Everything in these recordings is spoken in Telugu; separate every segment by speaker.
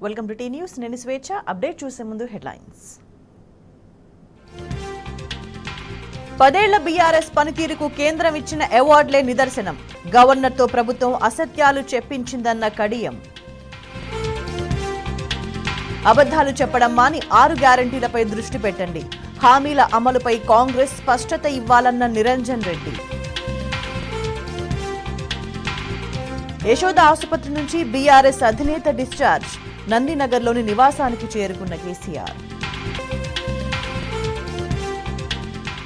Speaker 1: Welcome to tea news. నేను స్వేచ్ఛ. అప్డేట్ చూసే ముందు హెడ్లైన్స్. 10 ఏళ్ల బీఆర్ఎస్ పనితీరుకు కేంద్రం ఇచ్చిన అవార్డులే నిదర్శనం. గవర్నర్తో ప్రభుత్వం అసత్యాలు చెప్పించిందన్న కడియం. అబద్ధాలు చెప్పడం మాని 6 గ్యారంటీలపై దృష్టి పెట్టండి. హామీల అమలుపై కాంగ్రెస్ స్పష్టత ఇవ్వాలన్న నిరంజన్ రెడ్డి. యశోద ఆసుపత్రి నుంచి బీఆర్ఎస్ అధినేత డిశ్చార్జ్. నందినగర్లోని నివాసానికి చేరుకున్న కేసీఆర్.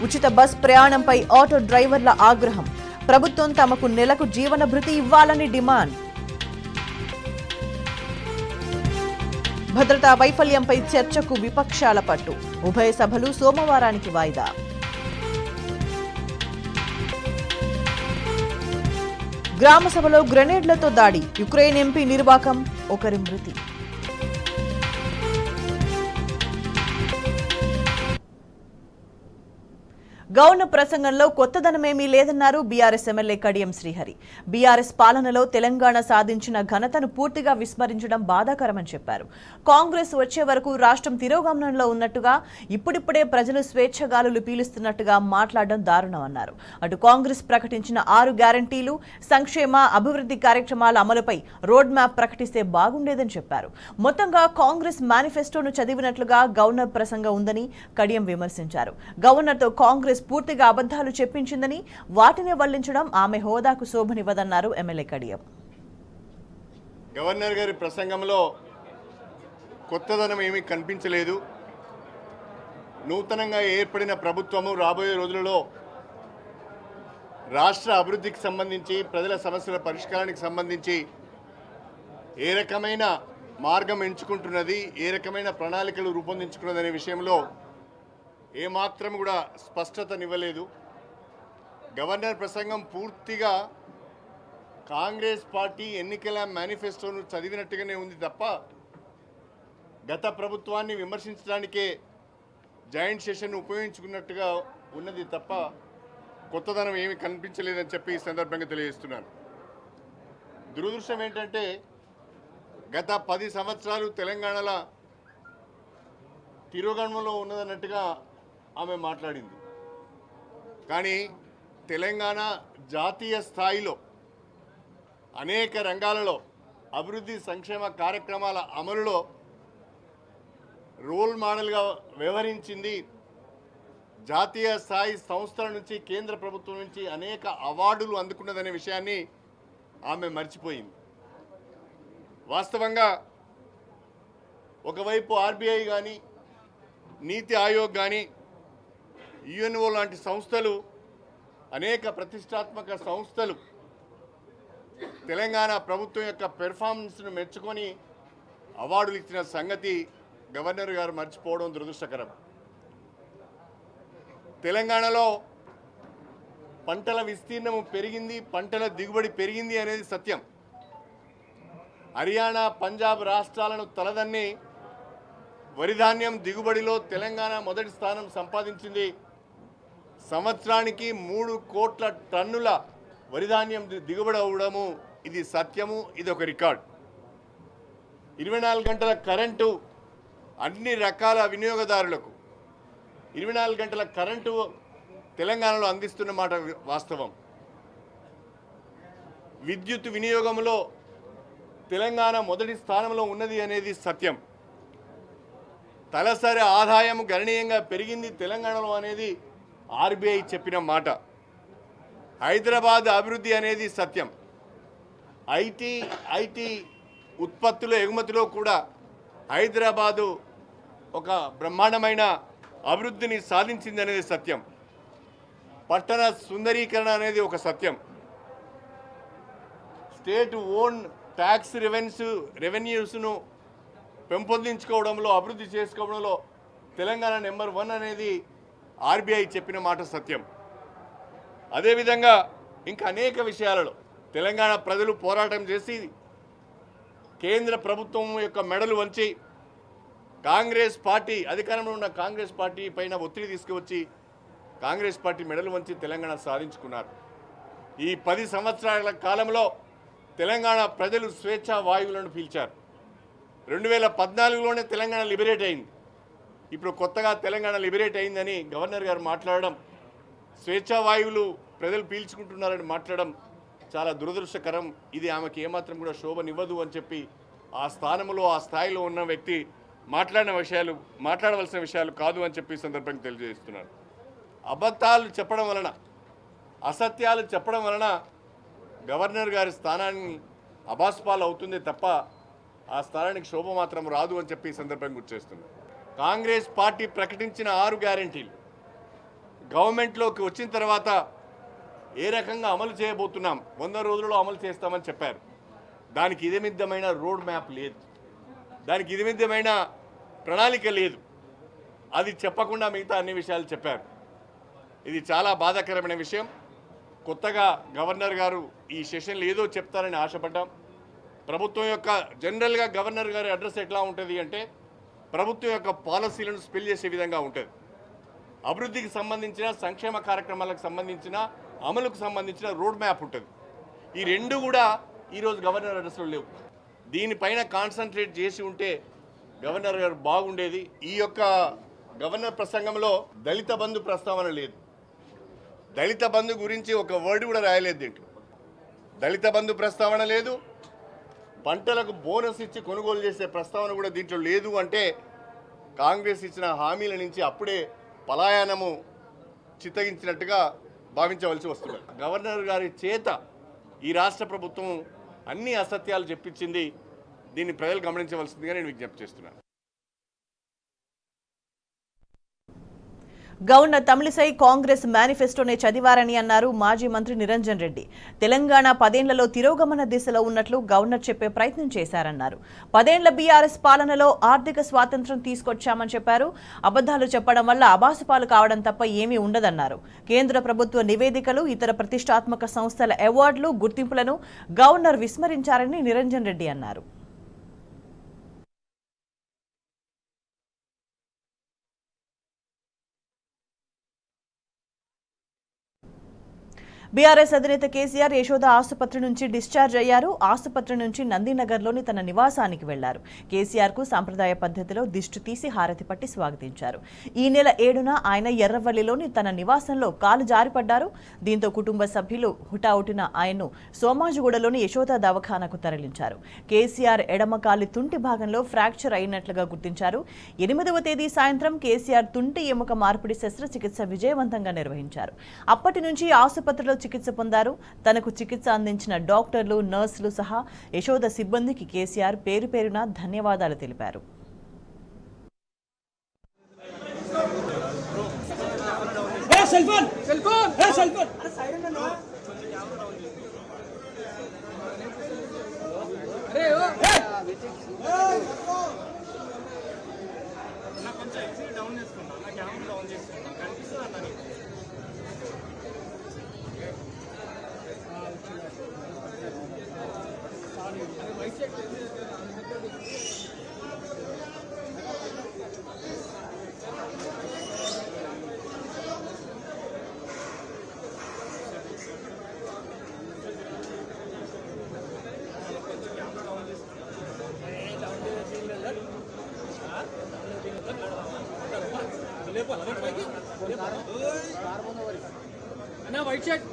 Speaker 1: ఉచిత బస్ ప్రయాణంపై ఆటో డ్రైవర్ల ఆగ్రహం. ప్రభుత్వం తమకు నెలకు జీవన భృతి ఇవ్వాలని డిమాండ్. భద్రతా వైఫల్యంపై చర్చకు విపక్షాల పట్టు. ఉభయ సభలు సోమవారానికి వాయిదా. గ్రామ సభలో గ్రెనేడ్లతో దాడి. యుక్రెయిన్ ఎంపీ నిర్వాకం. ఒకరి మృతి. గవర్నర్ ప్రసంగంలో కొత్తదనమేమీ లేదన్నారు బీఆర్ఎస్ ఎమ్మెల్యే కడియం శ్రీహరి. బీఆర్ఎస్ పాలనలో తెలంగాణ సాధించిన ఘనతను పూర్తిగా విస్మరించడం బాధాకరమని చెప్పారు. కాంగ్రెస్ వచ్చే వరకు రాష్ట్రం తిరోగమనంలో ఉన్నట్టుగా, ఇప్పుడిప్పుడే ప్రజలు స్వేచ్ఛగాలులు పీలుస్తున్నట్టుగా మాట్లాడడం దారుణమన్నారు. అటు కాంగ్రెస్ ప్రకటించిన 6 గ్యారంటీలు, సంక్షేమ అభివృద్ధి కార్యక్రమాల అమలుపై రోడ్ మ్యాప్ ప్రకటిస్తే బాగుండేదని చెప్పారు. మొత్తంగా కాంగ్రెస్ మేనిఫెస్టోను చదివినట్లుగా గవర్నర్ ప్రసంగం ఉందని కడియం విమర్శించారు. గవర్నర్తో కాంగ్రెస్ పూర్తిగా అబద్ధాలు చెప్పించిందని, వాటిని వల్లించడం ఆమె హోదాకు శోభనివ్వదన్నారు ఎమ్మెల్యే కడియం.
Speaker 2: గవర్నర్ గారి ప్రసంగంలో కొత్తదనం ఏమీ కనిపించలేదు. నూతనంగా ఏర్పడిన ప్రభుత్వము రాబోయే రోజులలో రాష్ట్ర అభివృద్ధికి సంబంధించి, ప్రజల సమస్యల పరిష్కారానికి సంబంధించి ఏ రకమైన మార్గం ఎంచుకుంటున్నది, ఏ రకమైన ప్రణాళికలు రూపొందించుకున్నదనే విషయంలో ఏమాత్రం కూడా స్పష్టతనివ్వలేదు. గవర్నర్ ప్రసంగం పూర్తిగా కాంగ్రెస్ పార్టీ ఎన్నికల మేనిఫెస్టోను చదివినట్టుగానే ఉంది తప్ప, గత ప్రభుత్వాన్ని విమర్శించడానికే జాయింట్ సెషన్ ఉపయోగించుకున్నట్టుగా ఉన్నది తప్ప కొత్తదనం ఏమీ కనిపించలేదని చెప్పి ఈ సందర్భంగా తెలియజేస్తున్నాను. దురదృష్టం ఏంటంటే, గత 10 సంవత్సరాలు తెలంగాణలో తిరోగమనంలో ఉన్నదన్నట్టుగా ఆమె మాట్లాడింది. కానీ తెలంగాణ జాతీయ స్థాయిలో అనేక రంగాలలో అభివృద్ధి సంక్షేమ కార్యక్రమాల అమలులో రోల్ మోడల్గా వ్యవహరించింది. జాతీయ స్థాయి సంస్థల నుంచి, కేంద్ర ప్రభుత్వం నుంచి అనేక అవార్డులు అందుకున్నదనే విషయాన్ని ఆమె మర్చిపోయింది. వాస్తవంగా ఒకవైపు ఆర్బీఐ కానీ, నీతి ఆయోగ్ కానీ, యుఎన్ఓ లాంటి సంస్థలు, అనేక ప్రతిష్టాత్మక సంస్థలు తెలంగాణ ప్రభుత్వం యొక్క పెర్ఫార్మెన్స్ను మెచ్చుకొని అవార్డులు ఇచ్చిన సంగతి గవర్నర్ గారు మర్చిపోవడం దురదృష్టకరం. తెలంగాణలో పంటల విస్తీర్ణము పెరిగింది, పంటల దిగుబడి పెరిగింది అనేది సత్యం. హర్యానా, పంజాబ్ రాష్ట్రాలను తలదన్ని వరిధాన్యం దిగుబడిలో తెలంగాణ మొదటి స్థానం సంపాదించింది. సంవత్సరానికి 3 కోట్ల టన్నుల వరిధాన్యం దిగుబడి అవ్వడము ఇది సత్యము, ఇది ఒక రికార్డ్. 24 గంటల కరెంటు అన్ని రకాల వినియోగదారులకు 24 గంటల కరెంటు తెలంగాణలో అందిస్తున్న మాట వాస్తవం. విద్యుత్ వినియోగంలో తెలంగాణ మొదటి స్థానంలో ఉన్నది అనేది సత్యం. తలసరి ఆదాయం గణనీయంగా పెరిగింది తెలంగాణలో అనేది ఆర్బీఐ చెప్పిన మాట. హైదరాబాద్ అభివృద్ధి అనేది సత్యం. ఐటీ ఉత్పత్తుల ఎగుమతిలో కూడా హైదరాబాదు ఒక బ్రహ్మాండమైన అభివృద్ధిని సాధించింది అనేది సత్యం. పట్టణ సుందరీకరణ అనేది ఒక సత్యం. స్టేట్ ఓన్ ట్యాక్స్ రెవెన్యూస్ను పెంపొందించుకోవడంలో, అభివృద్ధి చేసుకోవడంలో తెలంగాణ నెంబర్ 1 అనేది ఆర్బీఐ చెప్పిన మాట సత్యం. అదేవిధంగా ఇంకా అనేక విషయాలలో తెలంగాణ ప్రజలు పోరాటం చేసి కేంద్ర ప్రభుత్వం యొక్క మెడలు వంచి కాంగ్రెస్ పార్టీ, అధికారంలో ఉన్న కాంగ్రెస్ పార్టీ పైన ఒత్తిడి తీసుకువచ్చి కాంగ్రెస్ పార్టీ మెడలు వంచి తెలంగాణ సాధించుకున్నారు. ఈ 10 సంవత్సరాల కాలంలో తెలంగాణ ప్రజలు స్వేచ్ఛా వాయువులను పీల్చారు. 2014లోనే తెలంగాణ లిబరేట్ అయింది. ఇప్పుడు కొత్తగా తెలంగాణ లిబరేట్ అయిందని గవర్నర్ గారు మాట్లాడడం, స్వేచ్ఛా వాయువులు ప్రజలు పీల్చుకుంటున్నారని మాట్లాడడం చాలా దురదృష్టకరం. ఇది ఆమెకి ఏమాత్రం కూడా శోభనివ్వదు అని చెప్పి ఆ స్థానంలో ఆ స్థాయిలో ఉన్న వ్యక్తి మాట్లాడవలసిన విషయాలు కాదు అని చెప్పి సందర్భంగా తెలియజేస్తున్నారు. అబద్ధాలు చెప్పడం వలన, అసత్యాలు చెప్పడం వలన గవర్నర్ గారి స్థానాన్ని అబాస్పాలు అవుతుంది తప్ప ఆ స్థానానికి శోభ మాత్రం రాదు అని చెప్పి ఈ సందర్భంగా గుర్తు చేస్తున్నారు. కాంగ్రెస్ పార్టీ ప్రకటించిన 6 గ్యారెంటీలు గవర్నమెంట్లోకి వచ్చిన తర్వాత ఏ రకంగా అమలు చేయబోతున్నాం, 100 రోజుల్లో అమలు చేస్తామని చెప్పారు. దానికి ఇదమిద్దమైన రోడ్ మ్యాప్ లేదు, దానికి ఇదమిద్దమైన ప్రణాళిక లేదు. అది చెప్పకుండా మిగతా అన్ని విషయాలు చెప్పారు. ఇది చాలా బాధాకరమైన విషయం. కొత్తగా గవర్నర్ గారు ఈ సెషన్లో ఏదో చెప్తారని ఆశపడ్డాం. ప్రభుత్వం యొక్క జనరల్గా గవర్నర్ గారి అడ్రస్ ఎట్లా ఉంటుంది అంటే ప్రభుత్వం యొక్క పాలసీలను స్పెల్ చేసే విధంగా ఉంటుంది. అభివృద్ధికి సంబంధించిన, సంక్షేమ కార్యక్రమాలకు సంబంధించిన, అమలుకు సంబంధించిన రోడ్ మ్యాప్ ఉంటుంది. ఈ రెండు కూడా ఈరోజు గవర్నర్ అడ్రస్లో లేవు. దీనిపైన కాన్సన్ట్రేట్ చేసి ఉంటే గవర్నర్ గారు బాగుండేది. ఈ యొక్క గవర్నర్ ప్రసంగంలో దళిత బంధు ప్రస్తావన లేదు. దళిత బంధు గురించి ఒక వర్డ్ కూడా రాయలేదు దీంట్లో. దళిత బంధు ప్రస్తావన లేదు. పంటలకు బోనస్ ఇచ్చి కొనుగోలు చేసే ప్రస్తావన కూడా దీంట్లో లేదు. అంటే కాంగ్రెస్ ఇచ్చిన హామీల నుంచి అప్పుడే పలాయనము చిత్తగించినట్టుగా భావించవలసి వస్తుంది. గవర్నర్ గారి చేత ఈ రాష్ట్ర ప్రభుత్వం అన్ని అసత్యాలు చెప్పించింది. దీన్ని ప్రజలు గమనించవలసిందిగా నేను విజ్ఞప్తి చేస్తున్నాను.
Speaker 1: గవర్నర్ తమిళిసై కాంగ్రెస్ మేనిఫెస్టోనే చదివారని అన్నారు మాజీ మంత్రి నిరంజన్ రెడ్డి. తెలంగాణ 10 ఏళ్లలో తిరోగమన దిశలో ఉన్నట్లు గవర్నర్ చెప్పే ప్రయత్నం చేశారన్నారు. 10 ఏళ్ల బీఆర్ఎస్ పాలనలో ఆర్థిక స్వాతంత్ర్యం తీసుకొచ్చామని చెప్పారు. అబద్ధాలు చెప్పడం వల్ల అబాసుపాలు కావడం తప్ప ఏమీ ఉండదన్నారు. కేంద్ర ప్రభుత్వ నివేదికలు, ఇతర ప్రతిష్టాత్మక సంస్థల అవార్డులు, గుర్తింపులను గవర్నర్ విస్మరించారని నిరంజన్ రెడ్డి అన్నారు. బీఆర్ఎస్ అధినేత కేసీఆర్ యశోద ఆసుపత్రి నుంచి డిశ్చార్జ్ అయ్యారు. ఆసుపత్రి నుంచి నందినగర్లోని తన నివాసానికి వెళ్లారు. కేసీఆర్ కు సంప్రదాయ పద్ధతిలో దిష్టి తీసి హారతి పట్టి స్వాగతించారు. ఈ నెల 7న ఆయన ఎర్రవల్లిలోని తన నివాసంలో కాలు జారిపడ్డారు. దీంతో కుటుంబ సభ్యులు హుటాహుటిన ఆయన్ను సోమాజిగూడలోని యశోద దవాఖానాకు తరలించారు. కేసీఆర్ ఎడమ కాలి తుంటి భాగంలో ఫ్రాక్చర్ అయినట్లుగా గుర్తించారు. 8వ తేదీ సాయంత్రం కేసీఆర్ తుంటి ఎముక మార్పిడి శస్త్రచికిత్స విజయవంతంగా నిర్వహించారు. అప్పటి నుంచి ఆసుపత్రిలో చికిత్స పొందారు. తనకు చికిత్స అందించిన డాక్టర్లు, నర్సులు సహా యశోద సిబ్బందికి కేసీఆర్ పేరు పేరున ధన్యవాదాలు తెలిపారు.
Speaker 3: అన్నా వైట్ షర్ట్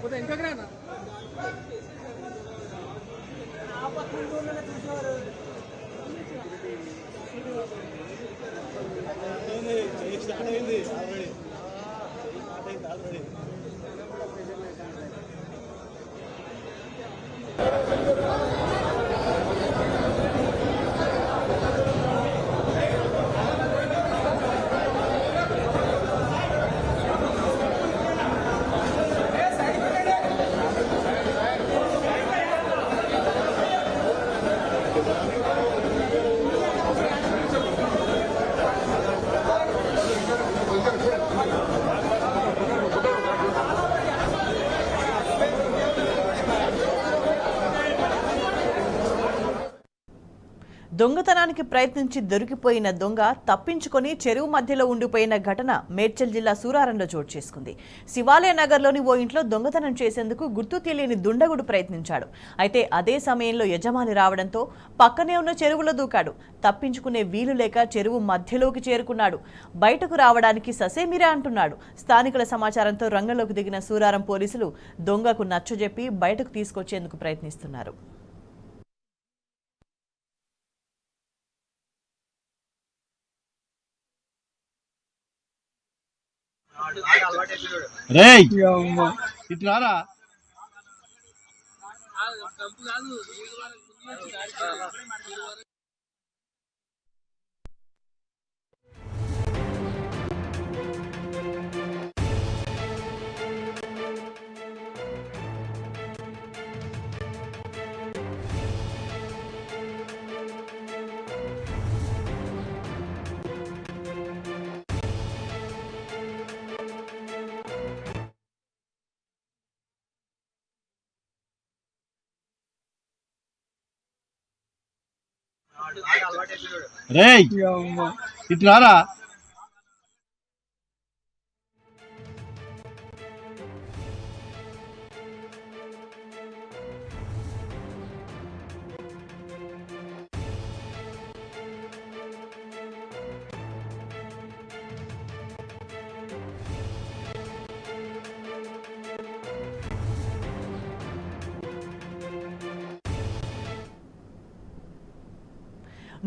Speaker 3: పోతే ఇంకా రానా
Speaker 1: దొంగతనానికి ప్రయత్నించి దొరికిపోయిన దొంగ తప్పించుకొని చెరువు మధ్యలో ఉండిపోయిన ఘటన మేడ్చల్ జిల్లా సూరారంలో చోటు చేసుకుంది. శివాలయ నగర్లోని ఓ ఇంట్లో దొంగతనం చేసేందుకు గుర్తు తెలియని దుండగుడు ప్రయత్నించాడు. అయితే అదే సమయంలో యజమాని రావడంతో పక్కనే ఉన్న చెరువులో దూకాడు. తప్పించుకునే వీలు లేక చెరువు మధ్యలోకి చేరుకున్నాడు. బయటకు రావడానికి ససేమిరా అంటున్నాడు. స్థానికుల సమాచారంతో రంగంలోకి దిగిన సూరారం పోలీసులు దొంగకు నచ్చజెప్పి బయటకు తీసుకొచ్చేందుకు ప్రయత్నిస్తున్నారు.
Speaker 4: ఇట్లారా ఇట్లారా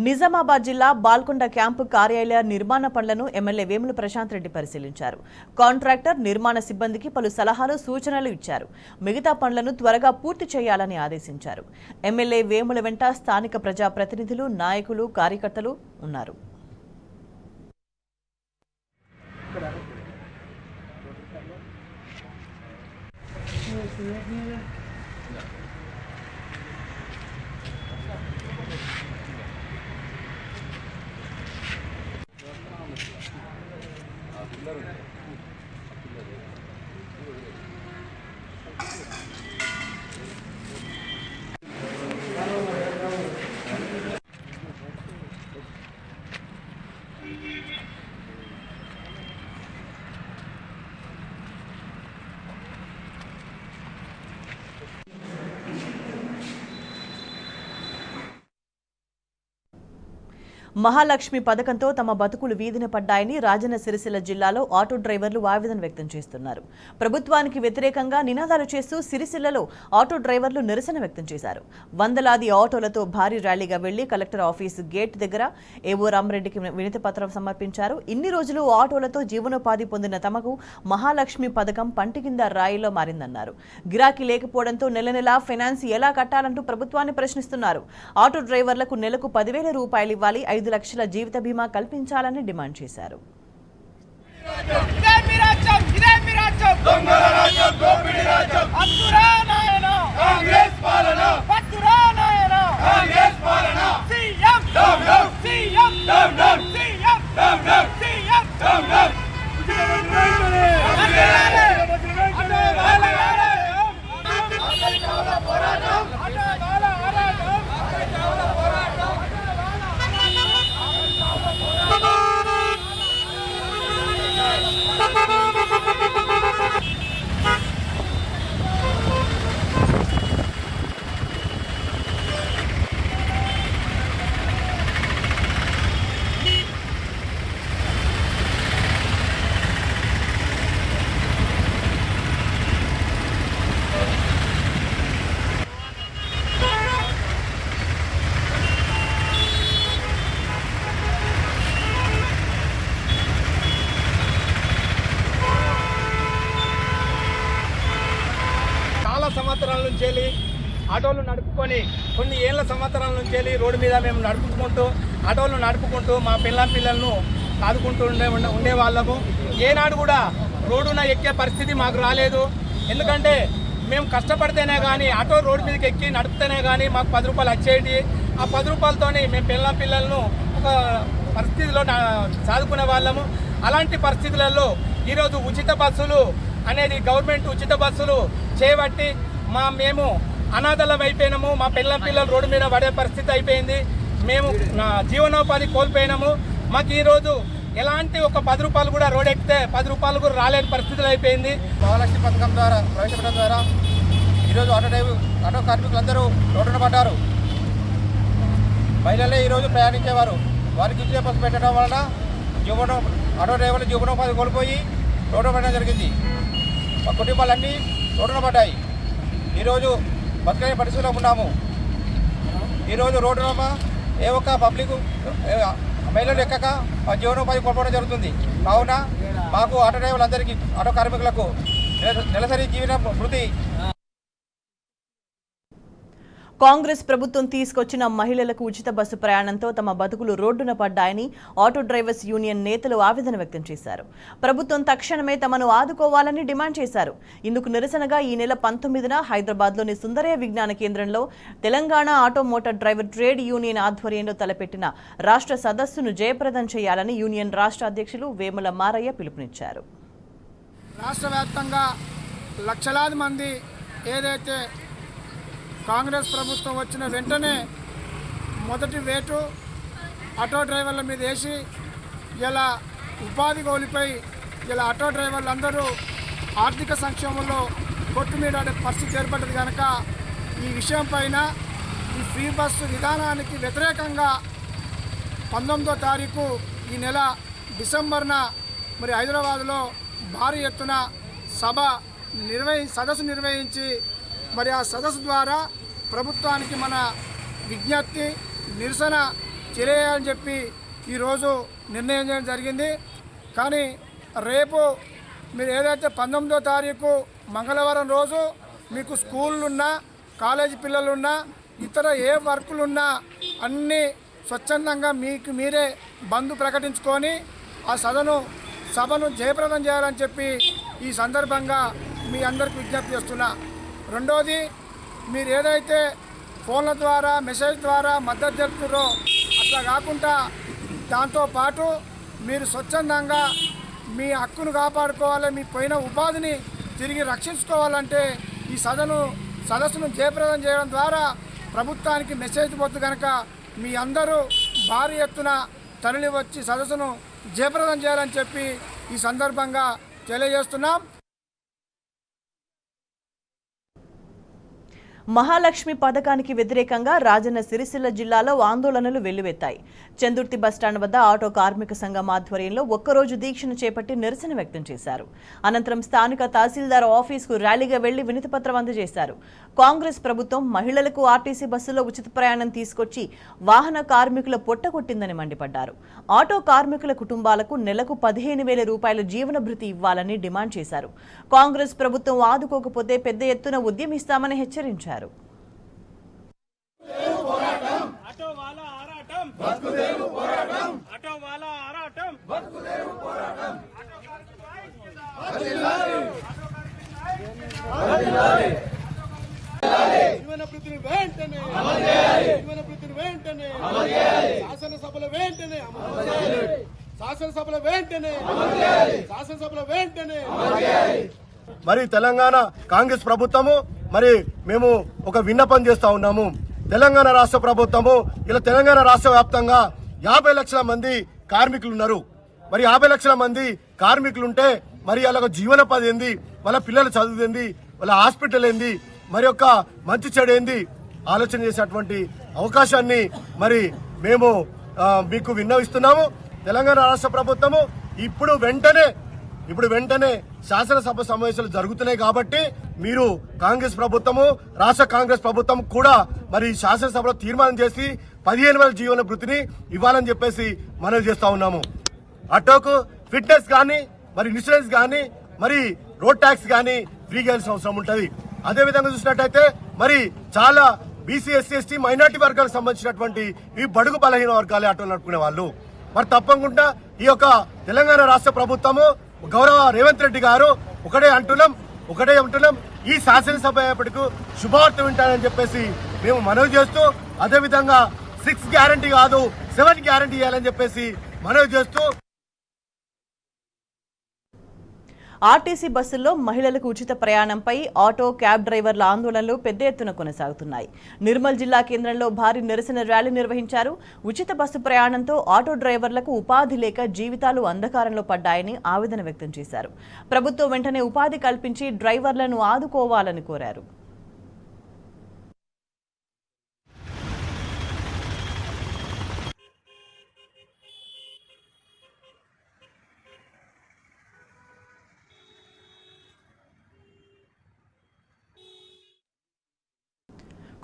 Speaker 1: నిజామాబాద్ జిల్లా బాల్కొండ క్యాంపు కార్యాలయ నిర్మాణ పనులను ఎమ్మెల్యే వేముల ప్రశాంత్ రెడ్డి పరిశీలించారు. కాంట్రాక్టర్, నిర్మాణ సిబ్బందికి పలు సలహాలు, సూచనలు ఇచ్చారు. మిగతా పనులను త్వరగా పూర్తి చేయాలని ఆదేశించారు. ఎమ్మెల్యే వేముల వెంట స్థానిక ప్రజాప్రతినిధులు, నాయకులు, కార్యకర్తలు ఉన్నారు. మహాలక్ష్మి పథకంతో తమ బతుకులు వీధిన పడ్డాయని రాజన్న సిరిసిల్ల జిల్లాలో ఆటో డ్రైవర్లు ఆవేదన వ్యక్తం చేస్తున్నారు. ప్రభుత్వానికి వ్యతిరేకంగా నినాదాలు చేస్తూ సిరిసిల్లలో ఆటో డ్రైవర్లు నిరసన వ్యక్తం చేశారు. వందలాది ఆటోలతో భారీ ర్యాలీగా వెళ్లి కలెక్టర్ ఆఫీసు గేట్ దగ్గర ఏవో రామరెడ్డికి వినతి పత్రం సమర్పించారు. ఇన్ని రోజులు ఆటోలతో జీవనోపాధి పొందిన తమకు మహాలక్ష్మి పథకం పంటి కింద రాయిలో మారిందన్నారు. గిరాకీ లేకపోవడంతో నెల నెలా ఫైనాన్స్ ఎలా కట్టాలంటూ ప్రభుత్వాన్ని ప్రశ్నిస్తున్నారు. ఆటో డ్రైవర్లకు నెలకు 10,000 రూపాయలు ఇవ్వాలి, 5 లక్షల జీవిత బీమా కల్పించాలని డిమాండ్ చేశారు.
Speaker 5: సంవత్సరాల నుంచి ఆటోలు నడుపుకొని కొన్ని ఏళ్ళ సంవత్సరాల నుంచి రోడ్డు మీద మేము ఆటోలు నడుపుకుంటూ మా పిల్లలను సాదుకుంటూ ఉండే వాళ్ళము. ఏనాడు కూడా రోడ్డున ఎక్కే పరిస్థితి మాకు రాలేదు. ఎందుకంటే మేము కష్టపడితేనే కానీ ఆటో రోడ్డు మీదకి ఎక్కి నడిపితేనే కానీ మాకు 10 రూపాయలు వచ్చేది. ఆ 10 రూపాయలతోని మేము పిల్లలను ఒక పరిస్థితిలో సాదుకునే వాళ్ళము. అలాంటి పరిస్థితులలో ఈరోజు ఉచిత బస్సులు అనేది గవర్నమెంట్ ఉచిత బస్సులు చేపట్టి మేము అనాథలం అయిపోయినాము. మా పిల్లలు రోడ్డు మీద పడే పరిస్థితి అయిపోయింది. మేము నా జీవనోపాధి కోల్పోయినాము. మాకు ఈరోజు ఎలాంటి ఒక 10 రూపాయలు కూడా రోడ్ ఎక్కితే 10 రూపాయలు కూడా రాలేని పరిస్థితులు అయిపోయింది.
Speaker 6: మహాలక్ష్మి పథకం ద్వారా ప్రవేశపెట్టడం ద్వారా ఈరోజు ఆటో కార్మికులందరూ రోడ్డున పడ్డారు. మహిళలే ఈరోజు ప్రయాణించేవారు. వారికి ఉచిత బస్సు పెట్టడం వలన ఆటో డ్రైవర్లు జీవనోపాధి కోల్పోయి రోడ్డు పడడం జరిగింది. మా కుటుంబాలన్నీ రోడ్డున పడ్డాయి. ఈరోజు బతకలేని పరిస్థితిలో ఉన్నాము. ఈరోజు రోడ్డున ఏ ఒక్క పబ్లిక్ మహిళలు ఎక్కక జీవనోపాధి కోల్పోవడం జరుగుతుంది. కావున మాకు ఆటో డ్రైవర్లందరికీ ఆటో కార్మికులకు నెలసరి జీవన వృత్తి.
Speaker 1: కాంగ్రెస్ ప్రభుత్వం తీసుకొచ్చిన మహిళలకు ఉచిత బస్సు ప్రయాణంతో తమ బతుకులు రోడ్డున పడ్డాయని ఆటో డ్రైవర్స్ యూనియన్ నేతలు ఆవేదన వ్యక్తం చేశారు. ప్రభుత్వం తక్షణమే తమను ఆదుకోవాలని డిమాండ్ చేశారు. ఇందుకు నిరసనగా ఈ నెల 19న హైదరాబాద్లోని సుందరయ్య విజ్ఞాన కేంద్రంలో Telangana auto motor driver trade union ఆధ్వర్యంలో తలపెట్టిన రాష్ట్ర సదస్సును జయప్రదం చేయాలని యూనియన్ రాష్ట్ర అధ్యక్షులు వేముల మారయ్య పిలుపునిచ్చారు.
Speaker 7: రాష్ట్ర వ్యాప్తంగా లక్షలాది మంది ఏదైతే కాంగ్రెస్ ప్రభుత్వం వచ్చిన వెంటనే మొదటి వేటు ఆటో డ్రైవర్ల మీద వేసి ఇలా ఉపాధి కోల్పోయి ఇలా ఆటో డ్రైవర్లందరూ ఆర్థిక సంక్షేమంలో కొట్టుమీడాడే పరిస్థితి ఏర్పడ్డది కనుక ఈ విషయం పైన ఈ ఫ్రీ బస్సు విధానానికి వ్యతిరేకంగా 19వ తారీఖు ఈ నెల డిసెంబర్న మరి హైదరాబాద్లో భారీ ఎత్తున సదస్సు నిర్వహించి మరి ఆ సదస్సు ద్వారా ప్రభుత్వానికి మన విజ్ఞప్తి నిరసన తెలియాలని చెప్పి ఈరోజు నిర్ణయం చేయడం జరిగింది. కానీ రేపు మీరు ఏదైతే 19వ తారీఖు మంగళవారం రోజు మీకు స్కూళ్ళున్నా కాలేజీ పిల్లలున్నా ఇతర ఏ వర్కులున్నా అన్నీ స్వచ్ఛందంగా మీకు మీరే బంద్ ప్రకటించుకొని ఆ సభను జయప్రదం చేయాలని చెప్పి ఈ సందర్భంగా మీ అందరికి విజ్ఞప్తి చేస్తున్నా. రెండోది, మీరు ఏదైతే ఫోన్ల ద్వారా మెసేజ్ ద్వారా మద్దతు తెలుపుతారో అట్లా కాకుండా దాంతోపాటు మీరు స్వచ్ఛందంగా మీ హక్కును కాపాడుకోవాలి, మీ పోయిన ఉపాధిని తిరిగి రక్షించుకోవాలంటే ఈ సదస్సును జయప్రదం చేయడం ద్వారా ప్రభుత్వానికి మెసేజ్ పోతుంది కనుక మీ అందరూ భారీ ఎత్తున తరలి వచ్చి సదస్సును జయప్రదం చేయాలని చెప్పి ఈ సందర్భంగా తెలియజేస్తున్నాం.
Speaker 1: మహాలక్ష్మి పథకానికి వ్యతిరేకంగా రాజన్న సిరిసిల్ల జిల్లాలో ఆందోళనలు వెల్లువెత్తాయి. చందుర్తి బస్టాండ్ వద్ద ఆటో కార్మిక సంఘం ఆధ్వర్యంలో ఒక్కరోజు దీక్షను చేపట్టి నిరసన వ్యక్తం చేశారు. అనంతరం స్థానిక తహసీల్దార్ ఆఫీసుకు ర్యాలీగా వెళ్లి వినతిపత్రం అందజేశారు. కాంగ్రెస్ ప్రభుత్వం మహిళలకు ఆర్టీసీ బస్సులో ఉచిత ప్రయాణం తీసుకొచ్చి వాహన కార్మికుల పొట్టగొట్టిందని మండిపడ్డారు. ఆటో కార్మికుల కుటుంబాలకు నెలకు 15,000 రూపాయల జీవన భృతి ఇవ్వాలని డిమాండ్ చేశారు. కాంగ్రెస్ ప్రభుత్వం ఆదుకోకపోతే పెద్ద ఎత్తున ఉద్యమిస్తామని హెచ్చరించారు.
Speaker 8: మరి తెలంగాణ కాంగ్రెస్ ప్రభుత్వము మరి మేము ఒక విన్నపం చేస్తా ఉన్నాము. తెలంగాణ రాష్ట్ర ప్రభుత్వము ఇలా తెలంగాణ రాష్ట్ర వ్యాప్తంగా 50 లక్షల మంది కార్మికులు ఉన్నారు. మరి 50 లక్షల మంది కార్మికులు ఉంటే మరి వాళ్ళ జీవనోపాధి ఏంది, వాళ్ళ పిల్లల చదువు ఏంది, వాళ్ళ హాస్పిటల్ ఏంది, మరి యొక్క మంచి చెడు ఏంది ఆలోచన చేసేటువంటి అవకాశాన్ని మరి మేము మీకు విన్నవిస్తున్నాము. తెలంగాణ రాష్ట్ర ప్రభుత్వము ఇప్పుడు వెంటనే శాసనసభ సమావేశాలు జరుగుతున్నాయి కాబట్టి మీరు కాంగ్రెస్ ప్రభుత్వము రాష్ట్ర కాంగ్రెస్ ప్రభుత్వం కూడా మరి శాసనసభలో తీర్మానం చేసి 15,000 జీవన భృతిని ఇవ్వాలని చెప్పేసి మనవి చేస్తా ఉన్నాము. ఆటోకు ఫిట్నెస్ కానీ మరి ఇన్సూరెన్స్ కానీ మరి రోడ్ ట్యాక్స్ కానీ ఫ్రీగా ఇవ్వాల్సిన అవసరం ఉంటుంది. అదే విధంగా చూసినట్టయితే మరి చాలా బీసీ ఎస్సీ ఎస్టీ మైనార్టీ వర్గాలకు సంబంధించినటువంటి ఈ బడుగు బలహీన వర్గాలే ఆటోలు నడుపుకునే వాళ్ళు మరి తప్పకుండా ఈ యొక్క తెలంగాణ రాష్ట్ర ప్రభుత్వము గౌరవ రేవంత్ రెడ్డి గారు ఒకటే అంటున్నాం ఈ శాసనసభ అయ్యేపటికి శుభవార్త వింటారని చెప్పేసి మేము మనవి చేస్తూ అదే విధంగా 6 గ్యారంటీ కాదు 7 గ్యారంటీ ఇవ్వాలని చెప్పేసి మనవి చేస్తూ
Speaker 1: ఆర్టీసీ బస్సుల్లో మహిళలకు ఉచిత ప్రయాణంపై ఆటో క్యాబ్ డ్రైవర్ల ఆందోళనలు పెద్ద ఎత్తున కొనసాగుతున్నాయి. నిర్మల్ జిల్లా కేంద్రంలో భారీ నిరసన ర్యాలీ నిర్వహించారు. ఉచిత బస్సు ప్రయాణంతో ఆటో డ్రైవర్లకు ఉపాధి లేక జీవితాలు అంధకారంలో పడ్డాయని ఆవేదన వ్యక్తం చేశారు. ప్రభుత్వం వెంటనే ఉపాధి కల్పించి డ్రైవర్లను ఆదుకోవాలని కోరారు.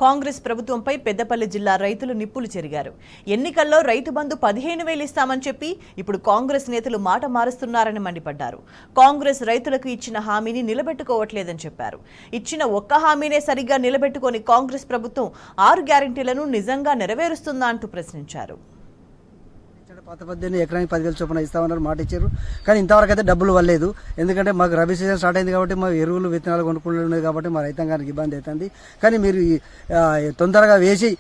Speaker 1: కాంగ్రెస్ ప్రభుత్వంపై పెద్దపల్లి జిల్లా రైతులు నిప్పులు చెరిగారు. ఎన్నికల్లో రైతు బంధు 15,000 ఇస్తామని చెప్పి ఇప్పుడు కాంగ్రెస్ నేతలు మాట మారుస్తున్నారని మండిపడ్డారు. కాంగ్రెస్ రైతులకు ఇచ్చిన హామీని నిలబెట్టుకోవట్లేదని చెప్పారు. ఇచ్చిన ఒక్క హామీనే సరిగ్గా నిలబెట్టుకొని కాంగ్రెస్ ప్రభుత్వం 6 గ్యారెంటీలను నిజంగా నెరవేరుస్తుందా అంటూ ప్రశ్నించారు.
Speaker 9: పాత పద్దెనిమిది ఎకరానికి 10,000 చొప్పున ఇస్తామన్నారు, మాట ఇచ్చారు. కానీ ఇంతవరకు అయితే డబ్బులు వల్లేదు. ఎందుకంటే మాకు రబీ సీజన్ స్టార్ట్ అయింది కాబట్టి మా ఎరువులు విత్తనాలు కొనుక్కునేది కాబట్టి మా రైతాంగానికి ఇబ్బంది అవుతుంది. కానీ మీరు తొందరగా వేసి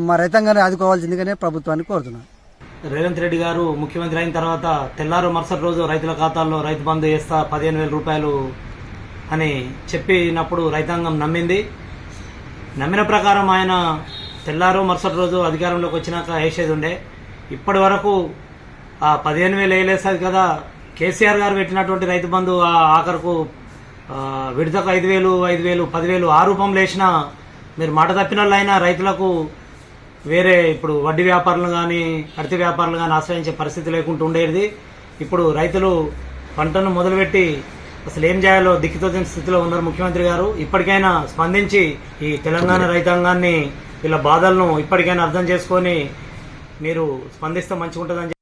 Speaker 9: మా రైతాంగాన్ని ఆదుకోవాల్సిందిగానే ప్రభుత్వాన్ని కోరుతున్నాను.
Speaker 10: రేవంత్ రెడ్డి గారు ముఖ్యమంత్రి అయిన తర్వాత తెల్లారు మరుసటి రోజు రైతుల ఖాతాల్లో రైతు బంధు వేస్తా 15,000 రూపాయలు అని చెప్పినప్పుడు రైతాంగం నమ్మింది. నమ్మిన ప్రకారం ఆయన తెల్లారు మరుసటి రోజు అధికారంలోకి వచ్చినాక వేసేది ఉండే. ఇప్పటి వరకు ఆ 15,000 వేయలేదు కదా. కేసీఆర్ గారు పెట్టినటువంటి రైతు బంధు ఆఖరుకు విడతకు 5,000, 5,000, 10,000 ఆ రూపంలో వేసినా మీరు మాట తప్పిన వాళ్ళైనా రైతులకు వేరే ఇప్పుడు వడ్డీ వ్యాపారులు కానీ అరటి వ్యాపారులు కానీ ఆశ్రయించే పరిస్థితి లేకుండా ఉండేది. ఇప్పుడు రైతులు పంటను మొదలుపెట్టి అసలు ఏం చేయాలో దిక్కుతోచని స్థితిలో ఉన్నారు ముఖ్యమంత్రి గారు. ఇప్పటికైనా స్పందించి ఈ తెలంగాణ రైతాంగాన్ని వీళ్ళ బాధలను ఇప్పటికైనా అర్థం చేసుకొని మీరు స్పందిస్తే మంచిగా ఉంటుందని.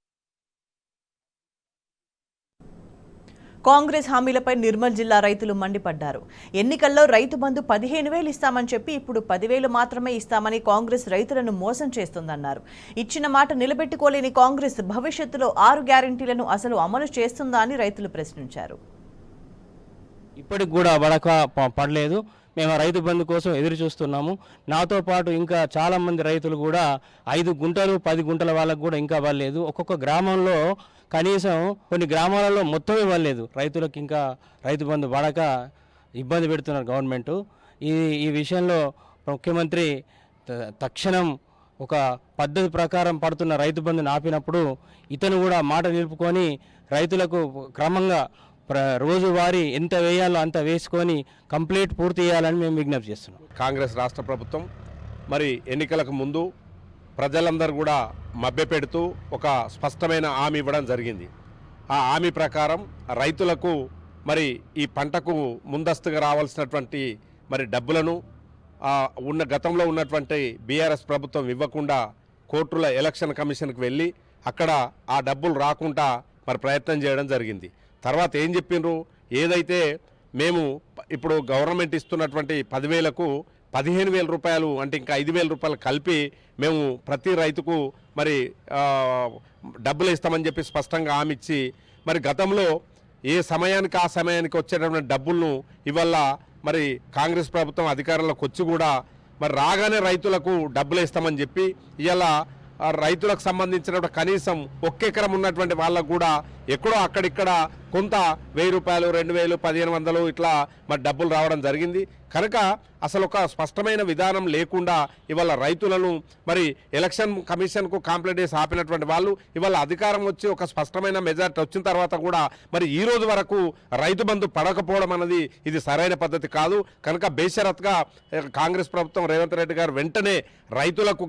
Speaker 1: కాంగ్రెస్ హామీలపై నిర్మల్ జిల్లా రైతులు మండిపడ్డారు. ఎన్నికల్లో రైతు బంధు 15,000 ఇస్తామని చెప్పి ఇప్పుడు 10,000 మాత్రమే ఇస్తామని కాంగ్రెస్ రైతులను మోసం చేస్తుందన్నారు. ఇచ్చిన మాట నిలబెట్టుకోలేని కాంగ్రెస్ భవిష్యత్తులో 6 గ్యారెంటీలను అసలు అమలు చేస్తుందా అని రైతులు ప్రశ్నించారు.
Speaker 11: ఇప్పటికి కూడా పడలేదు. మేము రైతు బంధు కోసం ఎదురు చూస్తున్నాము. నాతో పాటు ఇంకా చాలా మంది రైతులు కూడా 5 గుంటలు 10 గుంటల వాళ్ళకు కూడా ఇంకా ఇవ్వలేదు. ఒక్కొక్క గ్రామంలో కనీసం కొన్ని గ్రామాలలో మొత్తం ఇవ్వలేదు. రైతులకు ఇంకా రైతు బంధు పడక ఇబ్బంది పెడుతున్నారు గవర్నమెంట్. ఈ విషయంలో ముఖ్యమంత్రి తక్షణం ఒక పద్ధతి ప్రకారం పడుతున్న రైతు బంధుని ఆపినప్పుడు ఇతను కూడా మాట నిలుపుకొని రైతులకు క్రమంగా రోజువారీ ఎంత వేయాలో అంత వేసుకొని కంప్లీట్ పూర్తి చేయాలని మేము విజ్ఞప్తి చేస్తున్నాం.
Speaker 12: కాంగ్రెస్ రాష్ట్ర ప్రభుత్వం మరి ఎన్నికలకు ముందు ప్రజలందరూ కూడా మభ్యపెడుతూ ఒక స్పష్టమైన హామీ ఇవ్వడం జరిగింది. ఆ హామీ ప్రకారం రైతులకు మరి ఈ పంటకు ముందస్తుగా రావాల్సినటువంటి మరి డబ్బులను గతంలో ఉన్నటువంటి బీఆర్ఎస్ ప్రభుత్వం ఇవ్వకుండా కోర్టుల ఎలక్షన్ కమిషన్కి వెళ్ళి అక్కడ ఆ డబ్బులు రాకుండా మరి ప్రయత్నం చేయడం జరిగింది. తర్వాత ఏం చెప్పిండ్రు, ఏదైతే మేము ఇప్పుడు గవర్నమెంట్ ఇస్తున్నటువంటి 10,000కు 15,000 రూపాయలు అంటే ఇంకా 5,000 రూపాయలు కలిపి మేము ప్రతి రైతుకు మరి డబ్బులు ఇస్తామని చెప్పి స్పష్టంగా హామీ ఇచ్చి మరి గతంలో ఏ సమయానికి ఆ సమయానికి వచ్చేటటువంటి డబ్బులను ఇవాళ మరి కాంగ్రెస్ ప్రభుత్వం అధికారంలోకి వచ్చి కూడా మరి రాగానే రైతులకు డబ్బులు ఇస్తామని చెప్పి ఇవాళ రైతులకు సంబంధించిన కనీసం 1 ఎకరం ఉన్నటువంటి వాళ్ళకు కూడా ఎక్కడో అక్కడిక్కడ కొంత 1,000 రూపాయలు 2,000 1,500 ఇట్లా మరి డబ్బులు రావడం జరిగింది. కనుక అసలు ఒక స్పష్టమైన విధానం లేకుండా ఇవాళ రైతులను మరి ఎలక్షన్ కమిషన్కు కంప్లైంట్ చేసి ఆపినటువంటి వాళ్ళు ఇవాళ అధికారం వచ్చి ఒక స్పష్టమైన మెజారిటీ వచ్చిన తర్వాత కూడా మరి ఈ రోజు వరకు రైతు బంధు పడకపోవడం అనేది ఇది సరైన పద్ధతి కాదు. కనుక బేషరత్గా కాంగ్రెస్ ప్రభుత్వం రేవంత్ రెడ్డి గారు వెంటనే రైతులకు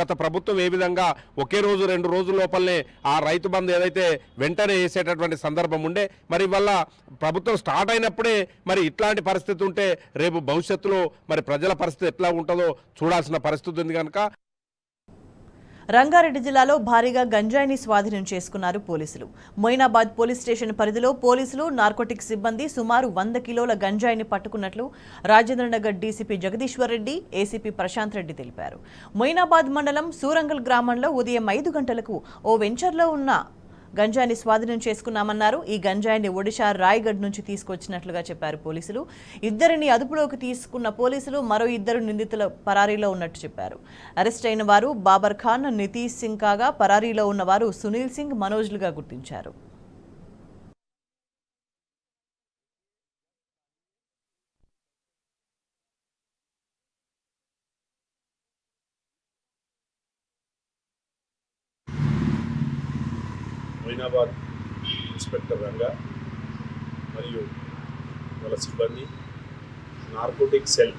Speaker 12: గత ప్రభుత్వం ఏ విధంగా ఒకే రోజు 2 రోజుల లోపలనే ఆ రైతు బంధు ఏదైతే వెంటనే వేసేటటువంటి సందర్భం ఉండే మరి వల్ల ప్రభుత్వం స్టార్ట్ అయినప్పుడే మరి ఇట్లాంటి పరిస్థితి ఉంటే రేపు భవిష్యత్తులో మరి ప్రజల పరిస్థితి ఎట్లా ఉంటుందో చూడాల్సిన పరిస్థితి ఉంది. కనుక
Speaker 1: రంగారెడ్డి జిల్లాలో భారీగా గంజాయిని స్వాధీనం చేసుకున్నారు పోలీసులు. మొయినాబాద్ పోలీస్ స్టేషన్ పరిధిలో పోలీసులు నార్కోటిక్స్ సిబ్బంది సుమారు 100 కిలోల గంజాయిని పట్టుకున్నట్లు రాజేంద్రనగర్ డీసీపీ జగదీశ్వర్ రెడ్డి, ఏసీపీ ప్రశాంత్ రెడ్డి తెలిపారు. మొయినాబాద్ మండలం సూరంగల్ గ్రామంలో ఉదయం 5 గంటలకు ఓ వెంచర్లో ఉన్న గంజాయిని స్వాధీనం చేసుకున్నామన్నారు. ఈ గంజాయిని ఒడిశా రాయ్గఢ్ నుంచి తీసుకొచ్చినట్లుగా చెప్పారు పోలీసులు. 2 అదుపులోకి తీసుకున్న పోలీసులు మరో 2 నిందితుల పరారీలో ఉన్నట్టు చెప్పారు. అరెస్ట్ అయిన వారు బాబర్ ఖాన్, నితీష్ సింగ్ కాగా పరారీలో ఉన్నవారు సునీల్ సింగ్, మనోజ్లుగా గుర్తించారు.
Speaker 12: అమినాబాద్ ఇన్స్పెక్టర్ రంగా మరియు వాళ్ళ సిబ్బంది, నార్కోటిక్ సెల్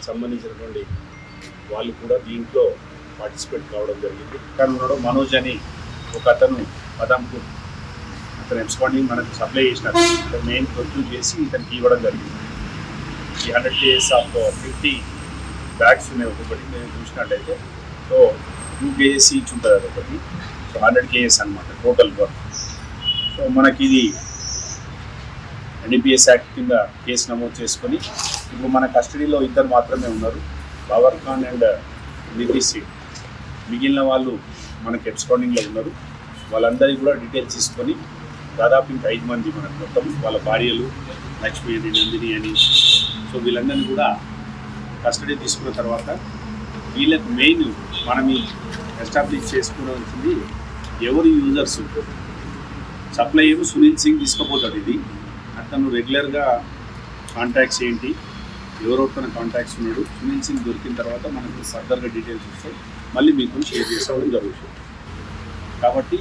Speaker 12: సంబంధించినటువంటి వాళ్ళు కూడా దీంట్లో పార్టిసిపేట్ కావడం జరిగింది. ఇక్కడ ఉన్నాడు మనోజ్ అని ఒక అతను పదంపూర్, అతను ఎబ్స్కాండింగ్ మనకు సప్లై చేసినారు. మెయిన్ ప్రొడ్యూస్ చేసి ఇతనికి ఇవ్వడం జరిగింది. ఈ 100 kgs ఆఫ్ 50 బ్యాగ్స్ ఉన్నాయి ఒక్కొక్కటి నేను చూసినట్టయితే. సో 2 kgs ఈచ్ ఉంటుంది అది ఒకటి. సో 100 kgs అనమాట టోటల్ వర్క్. సో మనకి ఇది NDPS యాక్ట్ కింద కేసు నమోదు చేసుకొని ఇప్పుడు మన కస్టడీలో ఇద్దరు మాత్రమే ఉన్నారు, బాబర్ ఖాన్ అండ్ నితీష్ సింగ్. మిగిలిన వాళ్ళు మనకి ఎబ్స్కాండింగ్లో ఉన్నారు. వాళ్ళందరికీ కూడా డీటెయిల్స్ తీసుకొని దాదాపు ఇంకా 5 మంది మనకు మొత్తం వాళ్ళ భార్యలు లక్ష్మి అని, నందిని అని. సో వీళ్ళందరినీ కూడా కస్టడీ తీసుకున్న తర్వాత వీళ్ళకు మెయిన్ మనం ఎస్టాబ్లిష్ చేసుకోవాల్సింది ఎవరు యూజర్స్. సప్లై ఏమో సునీల్ సింగ్ తీసుకుపోతాడు. ఇది అతను రెగ్యులర్గా కాంటాక్ట్స్ ఏంటి, ఎవరెవరితో కాంటాక్ట్స్ ఉన్నాడు. సునీల్ సింగ్ దొరికిన తర్వాత మనకు ఫర్దర్గా డీటెయిల్స్ వస్తాయి, మళ్ళీ మీకు షేర్ చేసుకోవడం జరుగుతుంది. కాబట్టి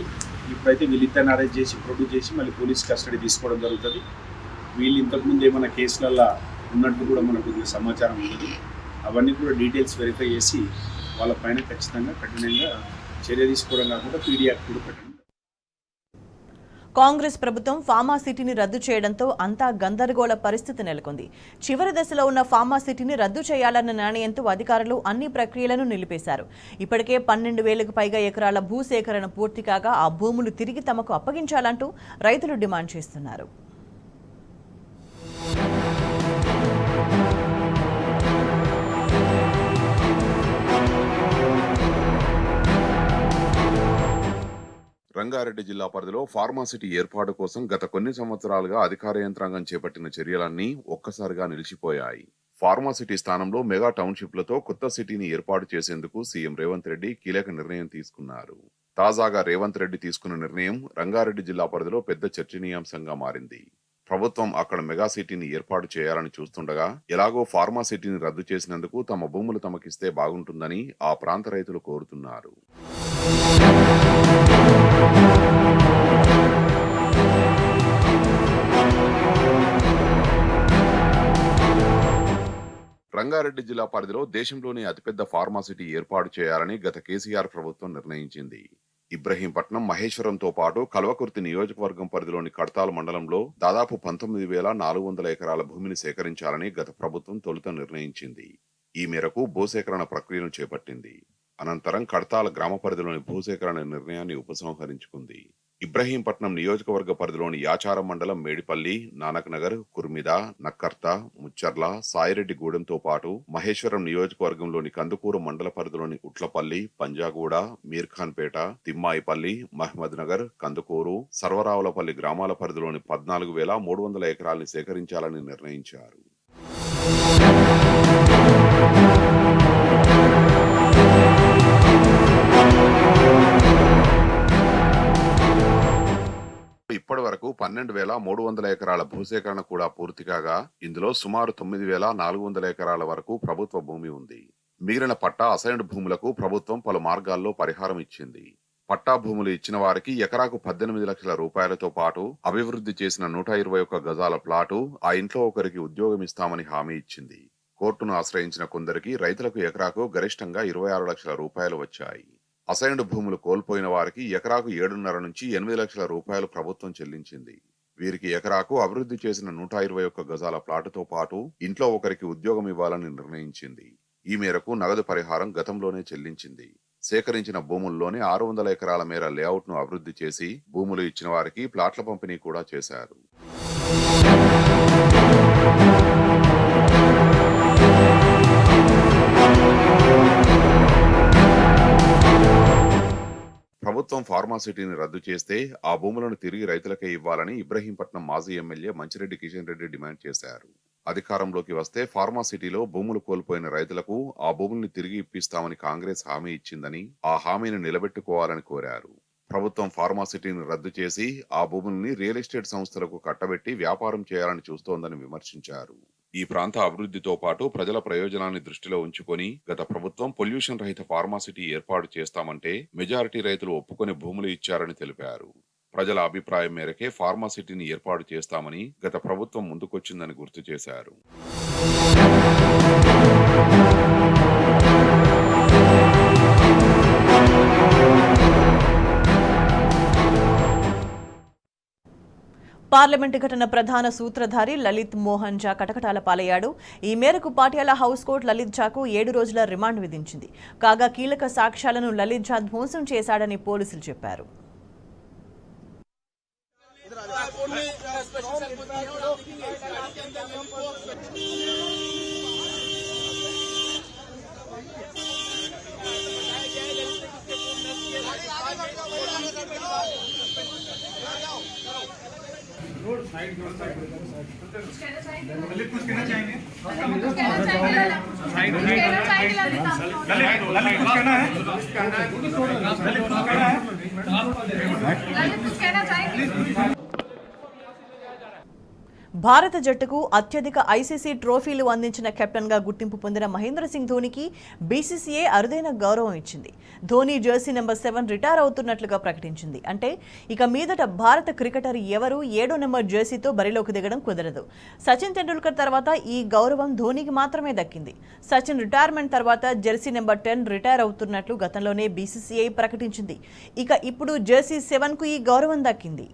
Speaker 12: ఇప్పుడైతే వీళ్ళిద్దరిని అరెస్ట్ చేసి ప్రొడ్యూస్ చేసి మళ్ళీ పోలీస్ కస్టడీ తీసుకోవడం జరుగుతుంది. వీళ్ళు ఇంతకుముందు ఏమైనా కేసులలో ఉన్నట్టు కూడా మనకు సమాచారం ఉంటుంది. అవన్నీ కూడా డీటెయిల్స్ వెరిఫై చేసి వాళ్ళపైన ఖచ్చితంగా కఠినంగా చర్య తీసుకోవడం కాకుండా పీడీ యాక్ట్ కూడా పెట్టడం.
Speaker 1: కాంగ్రెస్ ప్రభుత్వం ఫార్మాసిటీని రద్దు చేయడంతో అంతా గందరగోళ పరిస్థితి నెలకొంది. చివరి దశలో ఉన్న ఫార్మాసిటీని రద్దు చేయాలన్న నిర్ణయంతో అధికారులు అన్ని ప్రక్రియలను నిలిపేశారు. ఇప్పటికే 12,000కు పైగా ఎకరాల భూసేకరణ పూర్తి కాగా ఆ భూములు తిరిగి తమకు అప్పగించాలంటూ రైతులు డిమాండ్ చేస్తున్నారు.
Speaker 13: రంగారెడ్డి జిల్లా పరిధిలో ఫార్మాసిటీ ఏర్పాటు కోసం గత కొన్ని సంవత్సరాలుగా అధికార యంత్రాంగం చేపట్టిన చర్యలన్నీ ఒక్కసారిగా నిలిచిపోయాయి. ఫార్మాసిటీ స్థానంలో మెగా టౌన్షిప్లతో కొత్త సిటీని ఏర్పాటు చేసేందుకు సీఎం రేవంత్ రెడ్డి కీలక నిర్ణయం తీసుకున్నారు. తాజాగా రేవంత్ రెడ్డి తీసుకున్న నిర్ణయం రంగారెడ్డి జిల్లా పరిధిలో పెద్ద చర్చనీయాంశంగా మారింది. ప్రభుత్వం అక్కడ మెగా సిటీని ఏర్పాటు చేయాలని చూస్తుండగా ఎలాగో ఫార్మాసిటీని రద్దు చేసినందుకు తమ భూములు తమకిస్తే బాగుంటుందని ఆ ప్రాంత రైతులు కోరుతున్నారు. రంగారెడ్డి జిల్లా పరిధిలో దేశంలోని అతిపెద్ద ఫార్మాసిటీ ఏర్పాటు చేయాలని గత కేసీఆర్ ప్రభుత్వం నిర్ణయించింది. ఇబ్రహీంపట్నం, మహేశ్వరంతో పాటు కల్వకుర్తి నియోజకవర్గం పరిధిలోని కడతాల్ మండలంలో దాదాపు 19,400 ఎకరాల భూమిని సేకరించాలని గత ప్రభుత్వం తొలుత నిర్ణయించింది. ఈ మేరకు భూసేకరణ ప్రక్రియను చేపట్టింది. అనంతరం కడతాల గ్రామ పరిధిలోని భూసేకరణ నిర్ణయాన్ని ఉపసంహరించుకుంది. ఇబ్రహీంపట్నం నియోజకవర్గ పరిధిలోని యాచారం మండలం మేడిపల్లి, నానక్ నగర్, కుర్మిద, నక్కర్త, ముచ్చర్ల, సాయిరెడ్డిగూడెంతో పాటు మహేశ్వరం నియోజకవర్గంలోని కందుకూరు మండల పరిధిలోని ఉట్లపల్లి, పంజాగూడ, మీర్ఖాన్పేట, తిమ్మాయిపల్లి, మహ్మద్ నగర్, కందుకూరు, సర్వరావులపల్లి గ్రామాల పరిధిలోని 14,300 ఎకరాల్ని సేకరించాలని నిర్ణయించారు. ఇప్పటి వరకు 12,300 ఎకరాల భూసేకరణ కూడా పూర్తి కాగా ఇందులో సుమారు 9,400 ఎకరాల వరకు ప్రభుత్వ భూమి ఉంది. మిగిలిన పట్టా అసైన్డ్ భూములకు ప్రభుత్వం పలు మార్గాల్లో పరిహారం ఇచ్చింది. పట్టా భూములు ఇచ్చిన వారికి ఎకరాకు 18 లక్షల రూపాయలతో పాటు అభివృద్ధి చేసిన 121 గజాల ప్లాటు, ఆ ఇంట్లో ఒకరికి ఉద్యోగం ఇస్తామని హామీ ఇచ్చింది. కోర్టును ఆశ్రయించిన కొందరికి రైతులకు ఎకరాకు గరిష్టంగా 26 లక్షల రూపాయలు వచ్చాయి. అసైన్డ్ భూములు కోల్పోయిన వారికి ఎకరాకు 7.5 నుంచి 8 లక్షల రూపాయలు ప్రభుత్వం చెల్లించింది. వీరికి ఎకరాకు అభివృద్ధి చేసిన 121 గజాల ప్లాటుతో పాటు ఇంట్లో ఒకరికి ఉద్యోగం ఇవ్వాలని నిర్ణయించింది. ఈ మేరకు నగదు పరిహారం గతంలోనే చెల్లించింది. సేకరించిన భూముల్లోనే 600 ఎకరాల మేర లేఅవుట్ ను అభివృద్ధి చేసి భూములు ఇచ్చిన వారికి ప్లాట్ల పంపిణీ కూడా చేశారు. ప్రభుత్వం ఫార్మాసిటీని రద్దు చేస్తే ఆ భూములను తిరిగి రైతులకే ఇవ్వాలని ఇబ్రహీంపట్నం మాజీ ఎమ్మెల్యే మంచిరెడ్డి కిషన్ రెడ్డి డిమాండ్ చేశారు. అధికారంలోకి వస్తే ఫార్మాసిటీలో భూములు కోల్పోయిన రైతులకు ఆ భూముల్ని తిరిగి ఇప్పిస్తామని కాంగ్రెస్ హామీ ఇచ్చిందని, ఆ హామీని నిలబెట్టుకోవాలని కోరారు. ప్రభుత్వం ఫార్మాసిటీని రద్దు చేసి ఆ భూముల్ని రియల్ ఎస్టేట్ సంస్థలకు కట్టబెట్టి వ్యాపారం చేయాలని చూస్తోందని విమర్శించారు. ఈ ప్రాంత అభివృద్ధితో పాటు ప్రజల ప్రయోజనాన్ని దృష్టిలో ఉంచుకొని గత ప్రభుత్వం పొల్యూషన్ రహిత ఫార్మాసిటీ ఏర్పాటు చేస్తామంటే మెజారిటీ రైతులు ఒప్పుకొని భూములు ఇచ్చారని తెలిపారు. ప్రజల అభిప్రాయం మేరకే ఫార్మాసిటీని ఏర్పాటు చేస్తామని గత ప్రభుత్వం ముందుకొచ్చిందని గుర్తు చేశారు.
Speaker 1: పార్లమెంటు ఘటన ప్రధాన సూత్రధారి లలిత్ మోహన్ ఝా కటకటాల పాలయ్యాడు. ఈ మేరకు పాటియాలా హౌస్ కోర్టు లలిత్ ఝాకు 7 రోజుల రిమాండ్ విధించింది. కాగా కీలక సాక్ష్యాలను లలిత్ ఝా ధ్వంసం చేశాడని పోలీసులు చెప్పారు. భారత జట్టుకు అత్యధిక ఐసీసీ ట్రోఫీలు అందించిన కెప్టెన్గా గుర్తింపు పొందిన మహేంద్ర సింగ్ ధోనీకి బీసీసీఐ అరుదైన గౌరవం ఇచ్చింది. ధోనీ జెర్సీ నెంబర్ 7 రిటైర్ అవుతున్నట్లుగా ప్రకటించింది. అంటే ఇక మీదట భారత క్రికెటర్ ఎవరూ 7వ నెంబర్ జెర్సీతో బరిలోకి దిగడం కుదరదు. సచిన్ టెండూల్కర్ తర్వాత ఈ గౌరవం ధోనీకి మాత్రమే దక్కింది. సచిన్ రిటైర్మెంట్ తర్వాత జెర్సీ నెంబర్ 10 రిటైర్ అవుతున్నట్లు గతంలోనే బీసీసీఐ ప్రకటించింది. ఇక ఇప్పుడు జెర్సీ 7కు ఈ గౌరవం దక్కింది.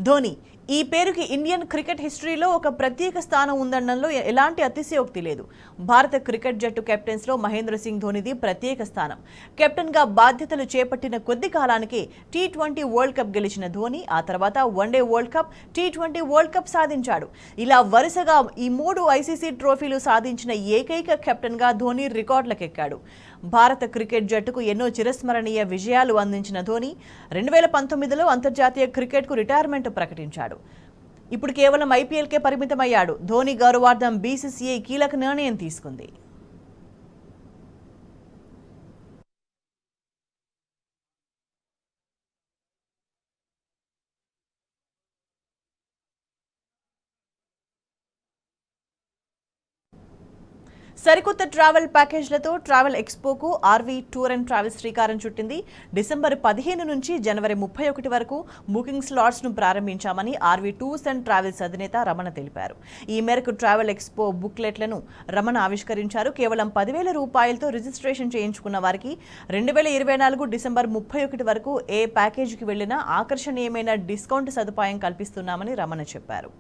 Speaker 1: ధోనీ ఈ పేరుకి ఇండియన్ క్రికెట్ హిస్టరీలో ఒక ప్రత్యేక స్థానం ఉందనడంలో ఎలాంటి అతిశయోక్తి లేదు. భారత క్రికెట్ జట్టు కెప్టెన్స్లో మహేంద్ర సింగ్ ధోనీది ప్రత్యేక స్థానం. కెప్టెన్గా బాధ్యతలు చేపట్టిన కొద్ది కాలానికే T20 వరల్డ్ కప్ గెలిచిన ధోనీ ఆ తర్వాత one day world cup, T20 world cup సాధించాడు. ఇలా వరుసగా ఈ 3 ఐసీసీ ట్రోఫీలు సాధించిన ఏకైక కెప్టెన్గా ధోనీ రికార్డులకెక్కాడు. భారత క్రికెట్ జట్టుకు ఎన్నో చిరస్మరణీయ విజయాలు అందించిన ధోనీ 2019లో అంతర్జాతీయ క్రికెట్కు రిటైర్మెంట్ ప్రకటించాడు. ఇప్పుడు కేవలం ఐపీఎల్కే పరిమితమయ్యాడు. ధోనీ గౌరవార్థం బీసీసీఐ కీలక నిర్ణయం తీసుకుంది. సరికొత్త ట్రావెల్ ప్యాకేజ్లతో ట్రావెల్ ఎక్స్పోకు ఆర్వీ టూర్ అండ్ ట్రావెల్స్ శ్రీకారం చుట్టింది. డిసెంబర్ 15 నుంచి జనవరి 31 వరకు బుకింగ్ స్లాట్స్ను ప్రారంభించామని ఆర్వీ టూర్స్ అండ్ ట్రావెల్స్ అధినేత రమణ తెలిపారు. ఈ మేరకు ట్రావెల్ ఎక్స్పో బుక్లెట్లను రమణ ఆవిష్కరించారు. కేవలం 10,000 రూపాయలతో రిజిస్ట్రేషన్ చేయించుకున్న వారికి 2024 డిసెంబర్ 31 వరకు ఏ ప్యాకేజీకి వెళ్లినా ఆకర్షణీయమైన డిస్కౌంట్ సదుపాయం కల్పిస్తున్నామని రమణ చెప్పారు.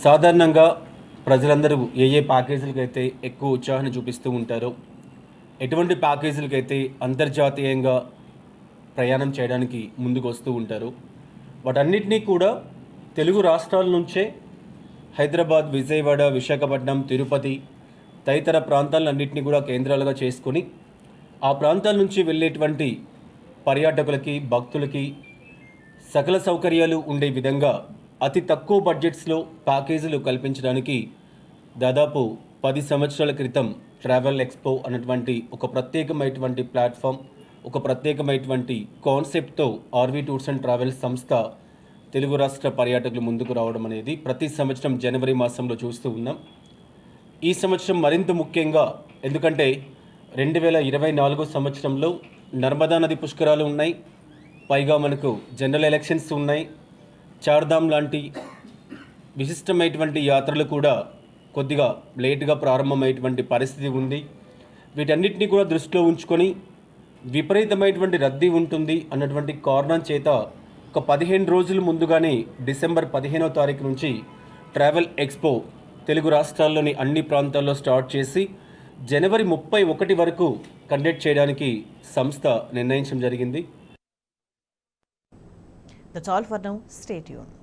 Speaker 14: సాధారణంగా ప్రజలందరూ ఏ ప్యాకేజీలకైతే ఎక్కువ ఉత్సాహాన్ని చూపిస్తూ ఉంటారో, ఎటువంటి ప్యాకేజీలకైతే అంతర్జాతీయంగా ప్రయాణం చేయడానికి ముందుకు వస్తూ ఉంటారో, వాటన్నిటినీ కూడా తెలుగు రాష్ట్రాల నుంచే హైదరాబాద్, విజయవాడ, విశాఖపట్నం, తిరుపతి తదితర ప్రాంతాలన్నింటినీ కూడా కేంద్రాలుగా చేసుకొని ఆ ప్రాంతాల నుంచి వెళ్ళేటువంటి పర్యాటకులకి, భక్తులకి సకల సౌకర్యాలు ఉండే విధంగా అతి తక్కువ బడ్జెట్స్లో ప్యాకేజీలు కల్పించడానికి దాదాపు 10 సంవత్సరాల క్రితం ట్రావెల్ ఎక్స్పో అన్నటువంటి ఒక ప్రత్యేకమైనటువంటి ప్లాట్ఫామ్, ఒక ప్రత్యేకమైనటువంటి కాన్సెప్ట్తో ఆర్వీ టూర్స్ అండ్ ట్రావెల్స్ సంస్థ తెలుగు రాష్ట్ర పర్యాటకులు ముందుకు రావడం అనేది ప్రతి సంవత్సరం జనవరి మాసంలో చూస్తూ ఉన్నాం. ఈ సంవత్సరం మరింత ముఖ్యంగా, ఎందుకంటే 2024 సంవత్సరంలో నర్మదా నది పుష్కరాలు ఉన్నాయి, పైగా మనకు జనరల్ ఎలక్షన్స్ ఉన్నాయి, చార్ధామ్ లాంటి విశిష్టమైనటువంటి యాత్రలు కూడా కొద్దిగా లేటుగా ప్రారంభమైనటువంటి పరిస్థితి ఉంది. వీటన్నిటిని కూడా దృష్టిలో ఉంచుకొని విపరీతమైనటువంటి రద్దీ ఉంటుంది అన్నటువంటి కారణం చేత ఒక 15 రోజుల ముందుగానే డిసెంబర్ 15వ తారీఖు నుంచి ట్రావెల్ ఎక్స్పో తెలుగు రాష్ట్రాల్లోని అన్ని ప్రాంతాల్లో స్టార్ట్ చేసి జనవరి 31 వరకు కండక్ట్ చేయడానికి సంస్థ నిర్ణయించడం జరిగింది.
Speaker 1: That's all for now. Stay tune.